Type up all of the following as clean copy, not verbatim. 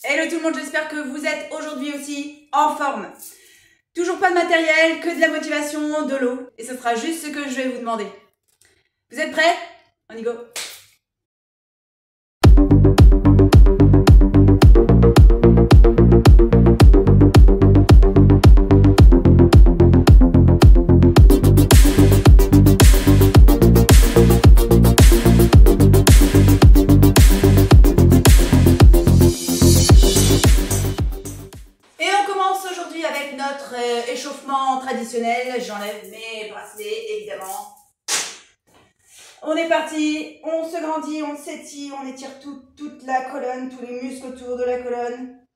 Hello tout le monde, j'espère que vous êtes aujourd'hui aussi en forme. Toujours pas de matériel, que de la motivation, de l'eau. Et ce sera juste ce que je vais vous demander. Vous êtes prêts? On y go! Échauffement traditionnel, j'enlève mes bracelets évidemment. On est parti, on se grandit, on s'étire, on étire toute la colonne, tous les muscles autour de la colonne.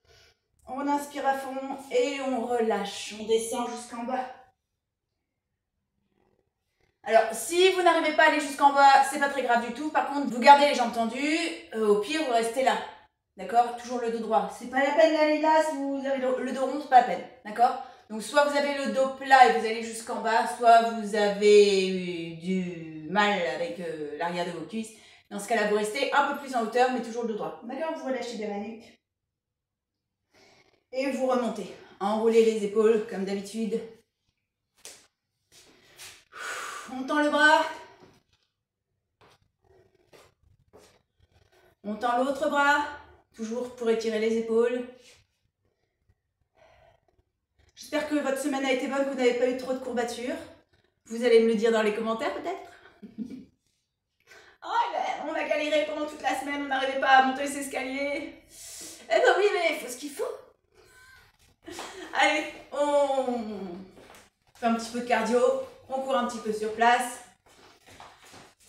On inspire à fond et on relâche, on descend jusqu'en bas. Alors, si vous n'arrivez pas à aller jusqu'en bas, c'est pas très grave du tout. Par contre, vous gardez les jambes tendues, au pire, vous restez là. D'accord? Toujours le dos droit. C'est pas la peine d'aller là si vous avez le dos rond, c'est pas la peine. D'accord? Donc, soit vous avez le dos plat et vous allez jusqu'en bas, soit vous avez eu du mal avec l'arrière de vos cuisses. Dans ce cas-là, vous restez un peu plus en hauteur, mais toujours le dos droit. D'accord? Vous relâchez bien la nuque. Et vous remontez. Enroulez les épaules comme d'habitude. On tend le bras. On tend l'autre bras. Toujours pour étirer les épaules. J'espère que votre semaine a été bonne, que vous n'avez pas eu trop de courbatures. Vous allez me le dire dans les commentaires peut-être. Oh, on a galéré pendant toute la semaine, on n'arrivait pas à monter ces escaliers. Eh ben oui, mais il faut ce qu'il faut. Allez, on fait un petit peu de cardio, on court un petit peu sur place.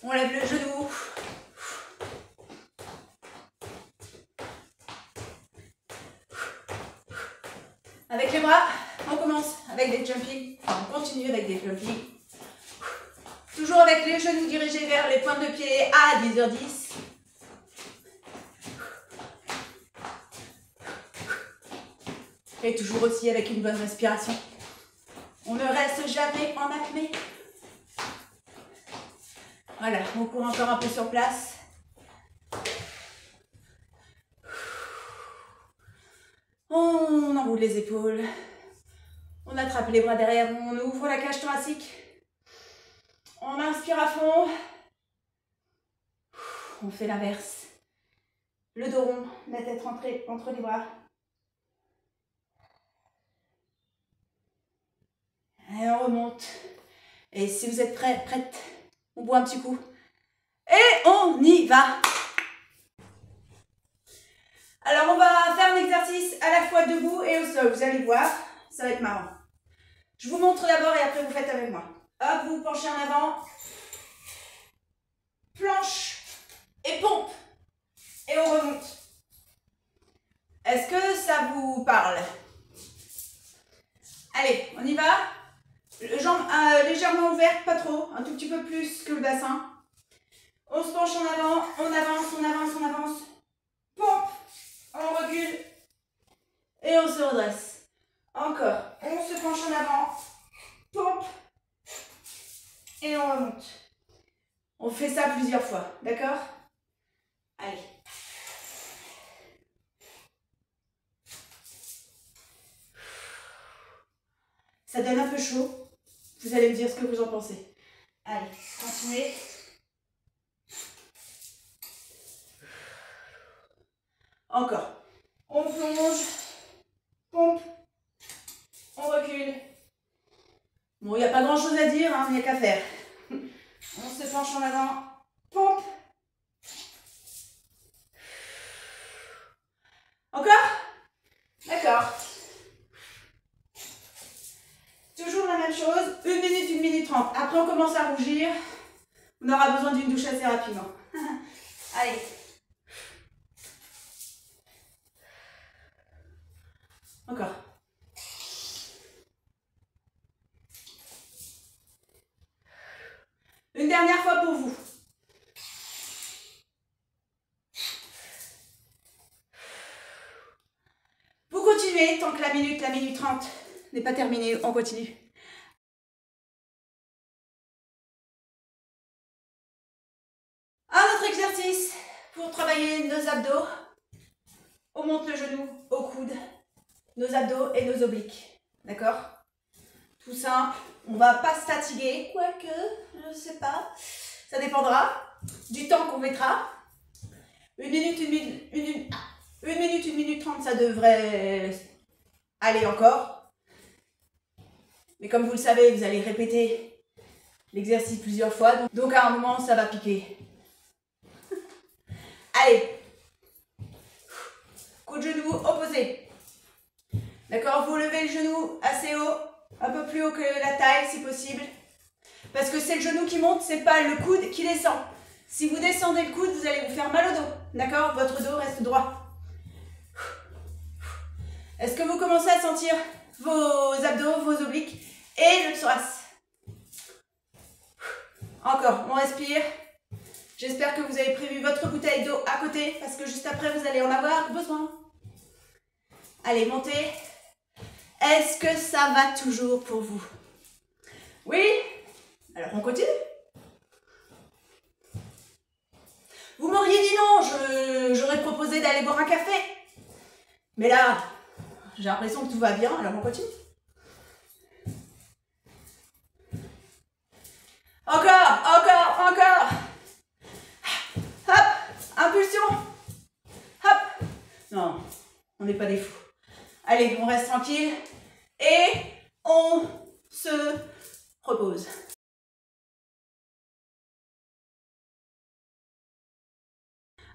On lève le genou. Avec les bras, on commence avec des jumping. On continue avec des jumping. Toujours avec les genoux dirigés vers les pointes de pied à 10h10. Et toujours aussi avec une bonne respiration. On ne reste jamais en apnée. Voilà, on court encore un peu sur place. On enroule les épaules. On attrape les bras derrière, on ouvre la cage thoracique. On inspire à fond. On fait l'inverse. Le dos rond, la tête rentrée entre les bras. Et on remonte. Et si vous êtes prêts, prête, on boit un petit coup. Et on y va. Alors on va faire un exercice à la fois debout et au sol. Vous allez voir, ça va être marrant. Je vous montre d'abord et après vous faites avec moi. Hop, vous penchez en avant. Planche et pompe. Et on remonte. Est-ce que ça vous parle? Allez, on y va. Jambes légèrement ouvertes, pas trop. Un tout petit peu plus que le bassin. On se penche en avant, on avance, on avance, on avance. Pompe, on recule. Et on se redresse. Encore. On se penche en avant. Pompe. Et on remonte. On fait ça plusieurs fois. D'accord? Allez. Ça donne un peu chaud. Vous allez me dire ce que vous en pensez. Allez, continuez. Encore. On plonge. Pompe. On recule. Bon, il n'y a pas grand chose à dire, hein, il n'y a qu'à faire. On se penche en avant. Pompe. Encore? D'accord. Toujours la même chose. 1 minute 30. Après, on commence à rougir. On aura besoin d'une douche assez rapidement. Allez. Encore. Une dernière fois pour vous. Vous continuez tant que la minute 30 n'est pas terminée. On continue. Un autre exercice pour travailler nos abdos. On monte le genou au coude, nos abdos et nos obliques. D'accord? Tout simple. On ne va pas se fatiguer, quoique, je ne sais pas. Ça dépendra du temps qu'on mettra. 1 minute, 1 minute 30, ça devrait aller encore. Mais comme vous le savez, vous allez répéter l'exercice plusieurs fois. Donc à un moment, ça va piquer. Allez. Coup de genou opposé. D'accord? Vous levez le genou assez haut, un peu plus haut que la taille si possible. Parce que c'est le genou qui monte, c'est pas le coude qui descend. Si vous descendez le coude, vous allez vous faire mal au dos. D'accord? Votre dos reste droit. Est-ce que vous commencez à sentir vos abdos, vos obliques et le psoas? Encore, on respire. J'espère que vous avez prévu votre bouteille d'eau à côté parce que juste après, vous allez en avoir besoin. Allez, montez. Est-ce que ça va toujours pour vous? Oui? Alors, on continue. Vous m'auriez dit non, j'aurais proposé d'aller boire un café. Mais là, j'ai l'impression que tout va bien, alors on continue. Encore. Hop, impulsion. Hop. Non, on n'est pas des fous. Allez, on reste tranquille et on se repose.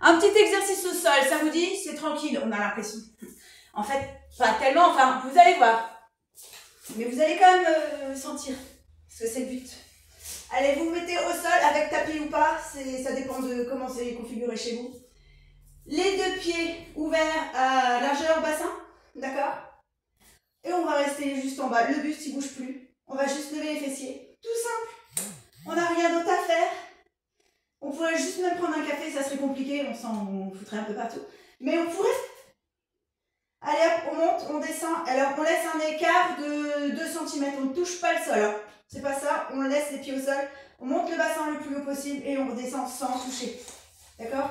Un petit exercice au sol, ça vous dit? C'est tranquille, on a l'impression. En fait, pas tellement, enfin, vous allez voir. Mais vous allez quand même sentir, parce que c'est le but. Allez, vous vous mettez au sol avec tapis ou pas, ça dépend de comment c'est configuré chez vous. Les deux pieds ouverts à largeur bassin, d'accord? Et on va rester juste en bas. Le buste, il ne bouge plus. On va juste lever les fessiers. Tout simple. On n'a rien d'autre à faire. On pourrait juste même prendre un café, ça serait compliqué, on s'en foutrait un peu partout. Mais on pourrait. Allez hop, on monte, on descend. Alors on laisse un écart de 2 cm, on ne touche pas le sol. Alors, c'est pas ça, on laisse les pieds au sol. On monte le bassin le plus haut possible et on redescend sans toucher. D'accord?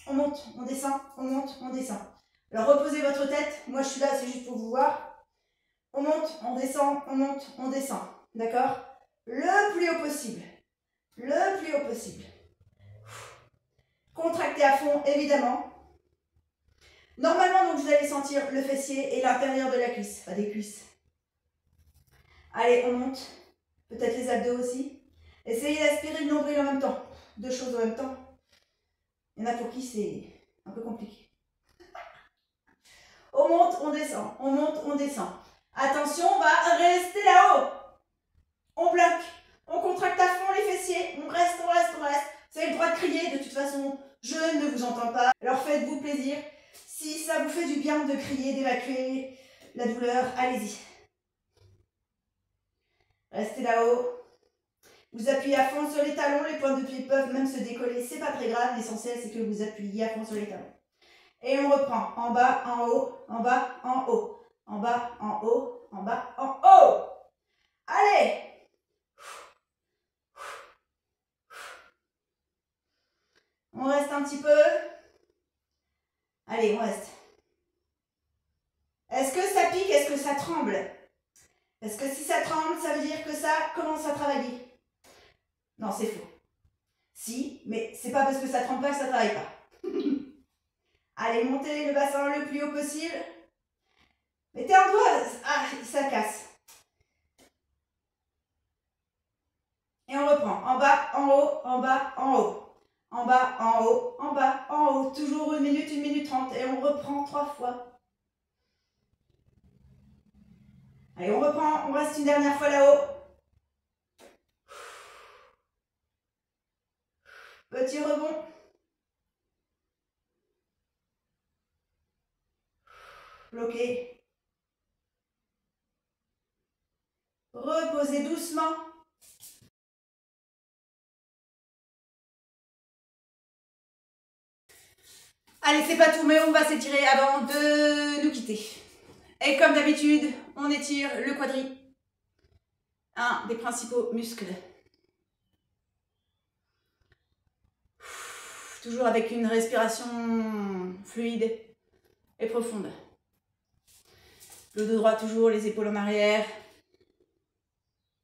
On monte, on descend, on monte, on descend. Alors reposez votre tête, moi je suis là, c'est juste pour vous voir. On monte, on descend, on monte, on descend. D'accord? Le plus haut possible. Le plus haut possible. Contractez à fond, évidemment. Normalement, donc, vous allez sentir le fessier et l'intérieur de la cuisse, pas des cuisses. Allez, on monte. Peut-être les abdos aussi. Essayez d'aspirer le nombril en même temps. 2 choses en même temps. Il y en a pour qui c'est un peu compliqué. On monte, on descend. On monte, on descend. Attention, on va rester là-haut. On bloque. On contracte à fond les fessiers. On reste. Vous avez le droit de crier. De toute façon, je ne vous entends pas. Alors faites-vous plaisir. Si ça vous fait du bien de crier, d'évacuer la douleur, allez-y. Restez là-haut. Vous appuyez à fond sur les talons. Les pointes de pied peuvent même se décoller. C'est pas très grave. L'essentiel, c'est que vous appuyez à fond sur les talons. Et on reprend. En bas, en haut, en bas, en haut. En bas, en haut, en bas, en haut. Allez! On reste un petit peu. Allez, on reste. Est-ce que ça pique? Est-ce que ça tremble? Parce que si ça tremble, ça veut dire que ça commence à travailler. Non, c'est faux. Si, mais c'est pas parce que ça tremble pas que ça travaille pas. Allez, montez le bassin le plus haut possible. Mettez un doigt. Ah, ça casse. Et on reprend. En bas, en haut, en bas, en haut. En bas, en haut, en bas, en haut. Toujours 1 minute 30. Et on reprend 3 fois. Allez, on reprend. On reste une dernière fois là-haut. Petit rebond. Bloqué. Reposez doucement. Allez, c'est pas tout, mais on va s'étirer avant de nous quitter. Et comme d'habitude, on étire le quadri. Un des principaux muscles. Toujours avec une respiration fluide et profonde. Le dos droit toujours, les épaules en arrière.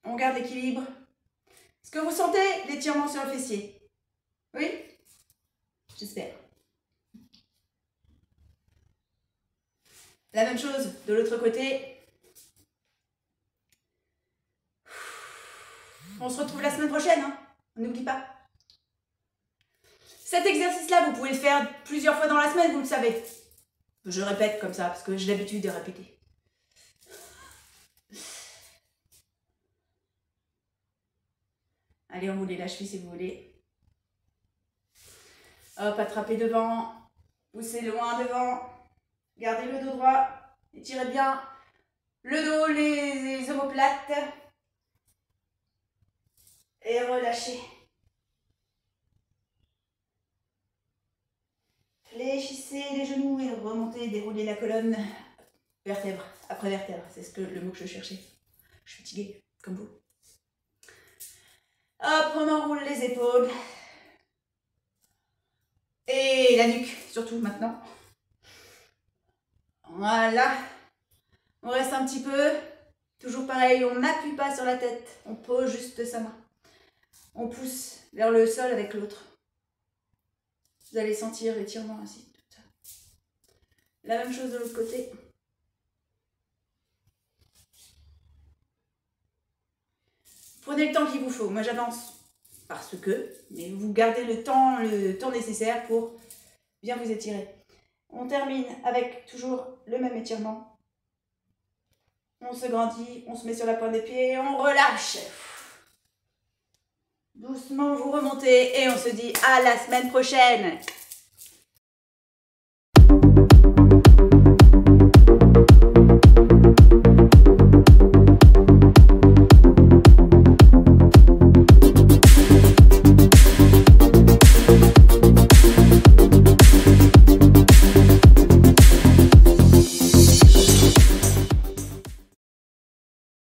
On garde l'équilibre. Est-ce que vous sentez l'étirement sur le fessier? Oui? J'espère. La même chose de l'autre côté. On se retrouve la semaine prochaine, hein? On n'oublie pas. Cet exercice-là, vous pouvez le faire plusieurs fois dans la semaine, vous le savez. Je répète comme ça, parce que j'ai l'habitude de répéter. Allez, enroulez la cheville si vous voulez. Hop, attrapez devant. Poussez loin devant. Gardez le dos droit. Étirez bien le dos, les omoplates. Et relâchez. Fléchissez les genoux et remontez, déroulez la colonne. Vertèbre après vertèbre, c'est le mot que je cherchais. Je suis fatiguée, comme vous. Hop, on enroule les épaules. Et la nuque, surtout maintenant. Voilà. On reste un petit peu. Toujours pareil, on n'appuie pas sur la tête. On pose juste sa main. On pousse vers le sol avec l'autre. Vous allez sentir l'étirement ainsi. La même chose de l'autre côté. Prenez le temps qu'il vous faut. Moi j'avance parce que, mais vous gardez le temps nécessaire pour bien vous étirer. On termine avec toujours le même étirement. On se grandit, on se met sur la pointe des pieds, on relâche. Doucement vous remontez et on se dit à la semaine prochaine.